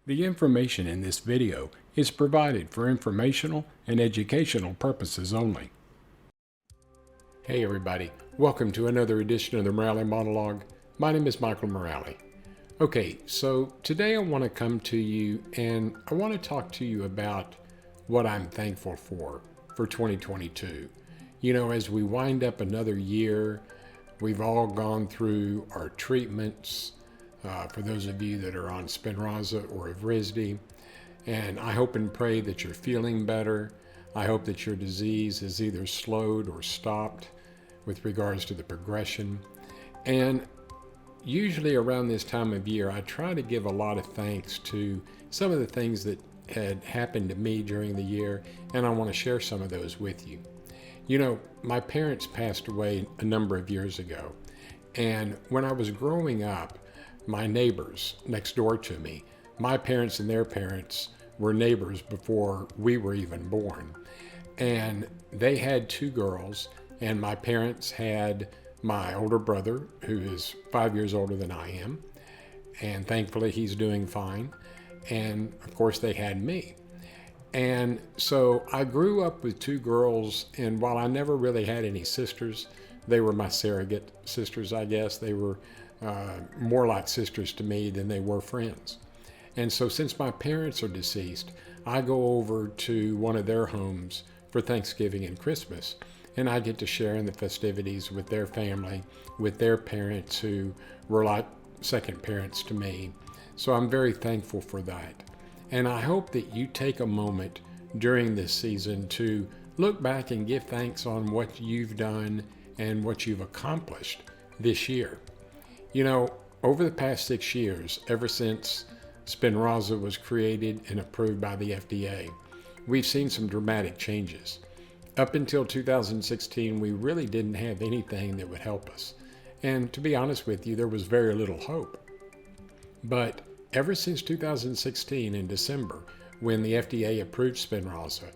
The information in this video is provided for informational and educational purposes only. Hey everybody, welcome to another edition of the Morale Monologue. My name is Michael Morale. Okay, so today I want to come to you and I want to talk to you about what I'm thankful for 2022. You know, as we wind up another year, we've all gone through our treatments, for those of you that are on Spinraza or Evrysdi, and I hope and pray that you're feeling better. I hope that your disease is either slowed or stopped with regards to the progression. And usually around this time of year, I try to give a lot of thanks to some of the things that had happened to me during the year, and I want to share some of those with you. You know, my parents passed away a number of years ago, and when I was growing up, my neighbors next door to me, my parents and their parents were neighbors before we were even born. And they had two girls, and my parents had my older brother, who is 5 years older than I am, and thankfully he's doing fine. And of course they had me. And so I grew up with two girls, and while I never really had any sisters, they were my surrogate sisters, I guess. They were more like sisters to me than they were friends. And so since my parents are deceased, I go over to one of their homes for Thanksgiving and Christmas, and I get to share in the festivities with their family, with their parents who were like second parents to me. So I'm very thankful for that. And I hope that you take a moment during this season to look back and give thanks on what you've done and what you've accomplished this year. You know, over the past 6 years, ever since Spinraza was created and approved by the FDA, we've seen some dramatic changes. Up until 2016, we really didn't have anything that would help us. And to be honest with you, there was very little hope. But ever since 2016 in December, when the FDA approved Spinraza,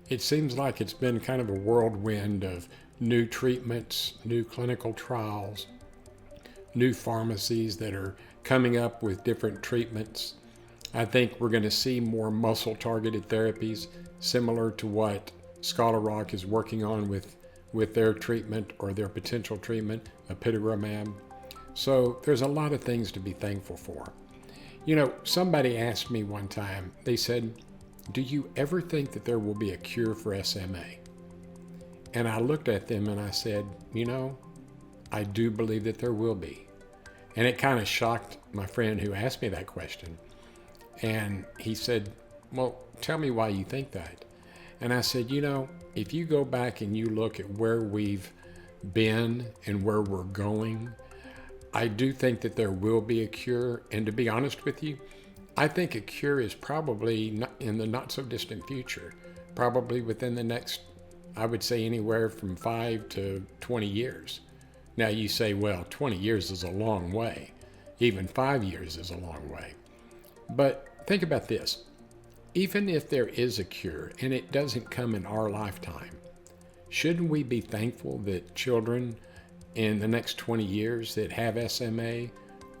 it seems like it's been kind of a whirlwind of new treatments, new clinical trials, new pharmacies that are coming up with different treatments. I think we're going to see more muscle-targeted therapies, similar to what Scholar Rock is working on with their treatment or their potential treatment, apitegromab. So there's a lot of things to be thankful for. You know, somebody asked me one time, they said, "Do you ever think that there will be a cure for SMA?" And I looked at them and I said, you know, I do believe that there will be. And it kind of shocked my friend who asked me that question. And he said, well, tell me why you think that. And I said, you know, if you go back and you look at where we've been and where we're going, I do think that there will be a cure. And to be honest with you, I think a cure is probably not in the not so distant future, probably within the next, I would say anywhere from 5 to 20 years. Now you say, well, 20 years is a long way. Even 5 years is a long way. But think about this. Even if there is a cure and it doesn't come in our lifetime, shouldn't we be thankful that children in the next 20 years that have SMA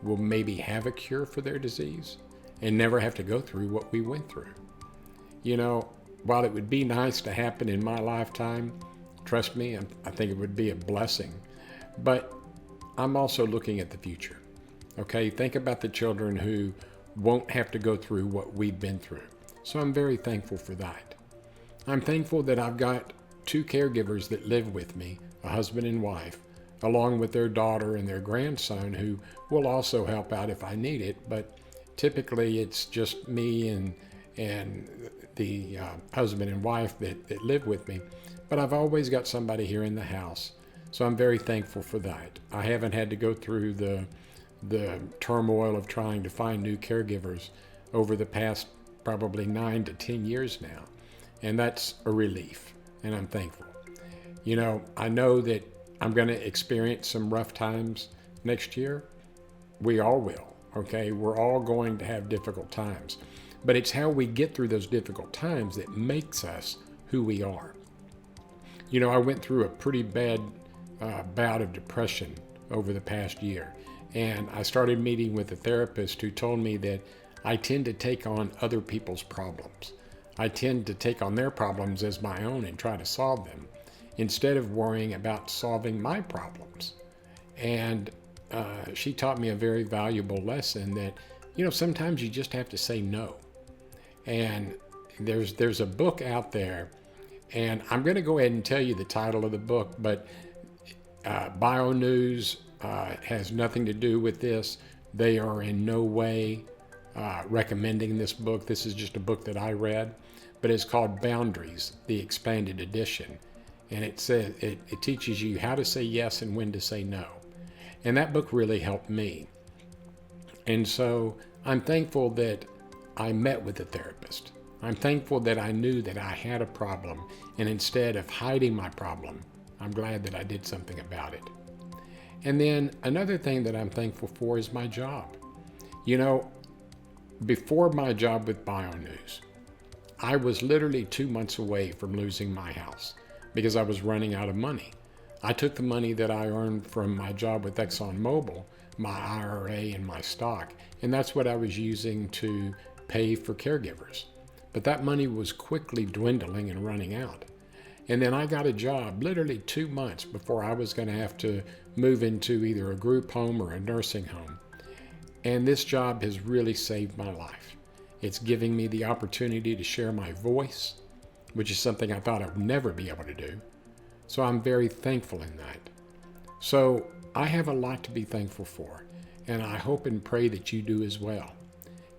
will maybe have a cure for their disease and never have to go through what we went through? You know, while it would be nice to happen in my lifetime, trust me, I think it would be a blessing. But I'm also looking at the future. Okay, think about the children who won't have to go through what we've been through. So I'm very thankful for that. I'm thankful that I've got two caregivers that live with me, a husband and wife, along with their daughter and their grandson, who will also help out if I need it. But typically it's just me and the husband and wife that live with me. But I've always got somebody here in the house. So I'm very thankful for that. I haven't had to go through the turmoil of trying to find new caregivers over the past probably 9 to 10 years now. And that's a relief, and I'm thankful. You know, I know that I'm going to experience some rough times next year. We all will, okay? We're all going to have difficult times. But it's how we get through those difficult times that makes us who we are. You know, I went through a pretty bad bout of depression over the past year. And I started meeting with a therapist who told me that I tend to take on other people's problems. I tend to take on their problems as my own and try to solve them instead of worrying about solving my problems. And she taught me a very valuable lesson that, sometimes you just have to say no. And there's a book out there, and I'm going to go ahead and tell you the title of the book, but Bio News has nothing to do with this. They are in no way recommending this book. This is just a book that I read, but it's called Boundaries, the Expanded Edition. And it says it teaches you how to say yes and when to say no. And that book really helped me. And so I'm thankful that I met with a therapist. I'm thankful that I knew that I had a problem, and instead of hiding my problem, I'm glad that I did something about it. And then another thing that I'm thankful for is my job. Before my job with Bio News, I was literally 2 months away from losing my house because I was running out of money. I took the money that I earned from my job with ExxonMobil, my IRA and my stock, and that's what I was using to pay for caregivers. But that money was quickly dwindling and running out. And then I got a job literally 2 months before I was going to have to move into either a group home or a nursing home. And this job has really saved my life. It's giving me the opportunity to share my voice, which is something I thought I would never be able to do. So I'm very thankful in that. So I have a lot to be thankful for, and I hope and pray that you do as well.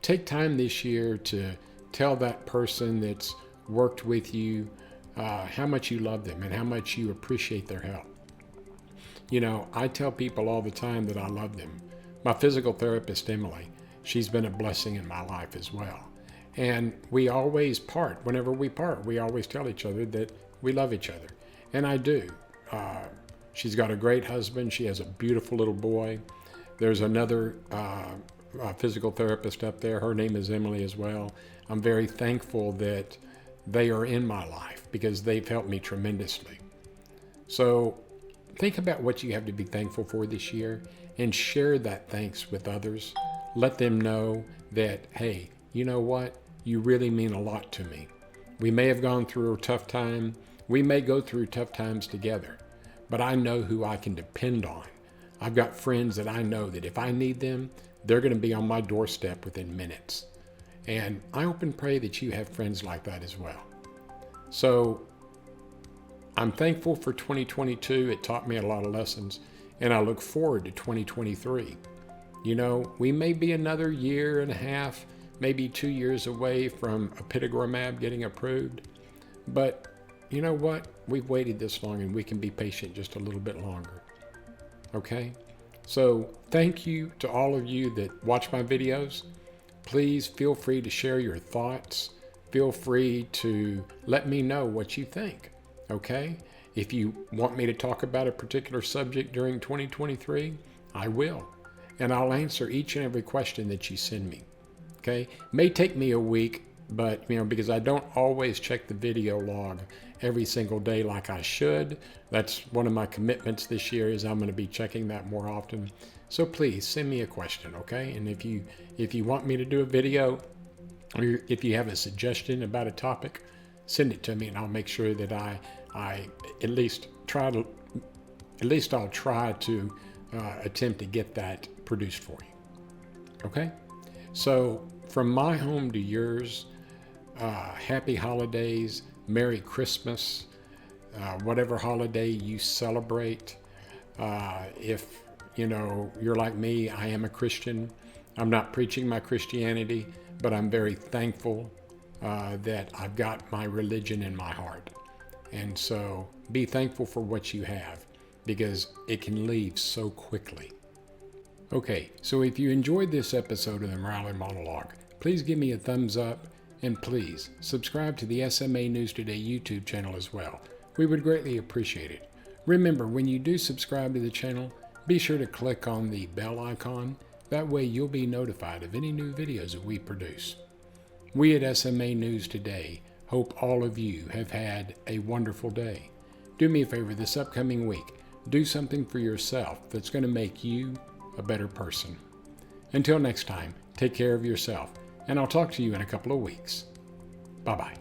Take time this year to tell that person that's worked with you how much you love them and how much you appreciate their help. I tell people all the time that I love them. My physical therapist, Emily, she's been a blessing in my life as well. And we always part. Whenever we part, we always tell each other that we love each other. And I do. She's got a great husband. She has a beautiful little boy. There's another physical therapist up there. Her name is Emily as well. I'm very thankful that they are in my life because they've helped me tremendously. So think about what you have to be thankful for this year and share that thanks with others. Let them know that, hey, you know what? You really mean a lot to me. We may have gone through a tough time. We may go through tough times together, but I know who I can depend on. I've got friends that I know that if I need them, they're going to be on my doorstep within minutes. And I hope and pray that you have friends like that as well. So I'm thankful for 2022. It taught me a lot of lessons, and I look forward to 2023. We may be another year and a half, maybe 2 years away from apitegromab getting approved, but you know what? We've waited this long, and we can be patient just a little bit longer. Okay? So thank you to all of you that watch my videos. Please feel free to share your thoughts. Feel free to let me know what you think. Okay? If you want me to talk about a particular subject during 2023, I will. And I'll answer each and every question that you send me. Okay? May take me a week, but because I don't always check the video log every single day like I should. That's one of my commitments this year, is I'm going to be checking that more often. So please send me a question, okay? And if you want me to do a video, or if you have a suggestion about a topic, send it to me, and I'll make sure that I I'll try to attempt to get that produced for you. Okay? So from my home to yours, happy holidays, Merry Christmas, whatever holiday you celebrate. If you're like me, I am a Christian. I'm not preaching my Christianity, but I'm very thankful that I've got my religion in my heart. And so be thankful for what you have, because it can leave so quickly. Okay, so if you enjoyed this episode of the Morale Monologue, please give me a thumbs up, and please subscribe to the SMA News Today YouTube channel as well. We would greatly appreciate it. Remember, when you do subscribe to the channel, be sure to click on the bell icon. That way you'll be notified of any new videos that we produce. We at SMA News Today hope all of you have had a wonderful day. Do me a favor this upcoming week. Do something for yourself that's going to make you a better person. Until next time, take care of yourself. and I'll talk to you in a couple of weeks. Bye-bye.